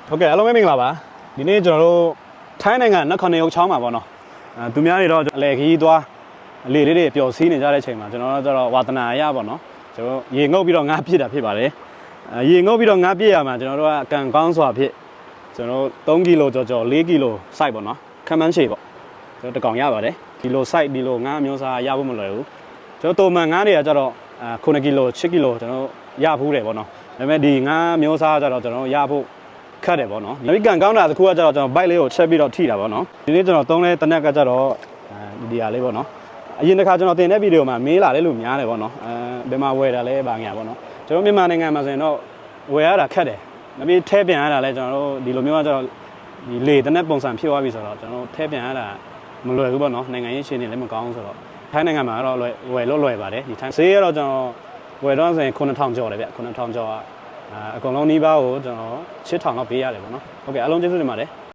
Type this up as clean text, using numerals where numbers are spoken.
ဟုတ်ကဲ့အားလုံးပဲမင်္ဂလာပါဒီနေ့ကျွန်တော်တို့ထိုင်းနိုင်ငံနက်ခနေရုပ်ချောင်းမှာပေါ့နော်သူများတွေတော့အလေခီးသွားအလေလေးတွေပျော်စီးနေကြတဲ့အချိန်မှာကျွန်တော်တို့ကျတော့ဝါသနာရပေါ့နော်ကျွန်တော်ရေငုပ်ပြီးတော့ငါးပြစ်တာဖြစ်ပါတယ်ရေငုပ်ပြီးတော့ငါးပြစ်ရမှာကျွန်တော်တို့ကကန်ကောင်းစွာဖြစ်ကျွန်တော်တို့3ကီလိုကျော်4ကီလိုစိုက်ပေါ့နော်ခမ်းမန်းရှည်ပေါ့ကျွန်တော်တကောင်ရပါတယ်ဒီလိုစိုက်ဒီလိုငါးမျိုးစားရဖို့မလွယ်ဘူးကျွန်တော်တုံမှန်ငါးတွေကကျတော့9ကီလို10ကီလိုကျွန်တော်ရဖူးတယ်ပေါ့နော်ဒါပေမဲ့ဒီငါးမျိုးစားကျတော့ကျွန်တော်ရဖို့ခတ်တယ်ပေါ့နော်။ကန်ကောင်းတာတစ်ခုကကျတော့ကျွန်တော်ဘိုက်လေးကိုချက်ပြီးတော့ထိတာပေါ့နော်။ဒီနေ့ကျွန်တော်သုံးလဲတနက်ကကျတော့ဒီဟာလေးပေါ့နော်။အရင်တစ်ခါကျွန်တော်တင်တဲ့ဗီဒီယိုမှာမေးလာတဲ့လူများတယ်ပေါ့နော်။ဘယ်မှာဝယ်တာလဲဘာညာပေါ့နော်။ကျွန်တော်မြန်မာနိုင်ငံမှာဆိုရင်တော့ဝယ်ရတာခက်တယ်။နောက်ပြီးထဲပြန်ရတာလဲကျွန်တော်တို့ဒီလိုမျိုးကကျတော့ဒီလေတနက်ပုံစံဖြစ်သွားပြီဆိုတော့ကျွန်တော်ထဲပြန်ရတာမလွယ်ဘူးပေါ့နော်။နိုင်ငံရေးရှင်နေလည်းမကောင်းဆိုတော့ထိုင်းနိုင်ငံမှာတော့ဝယ်လို့လွယ်ပါတယ်။ဒီထိုင်းဈေးကတော့ကျွန်တော်ဝယ်တော့ဆိုရင်9000ကျော်တယ်ဗျ။9000ကျော်ကအကုန်လုံးနီးပါးကိုကျွန်တော်6000လောက်ပေးရတယ်ပေါ့နော်ဟုတ်ကဲ့အားလုံးကျေးဇူးတင်ပါတယ်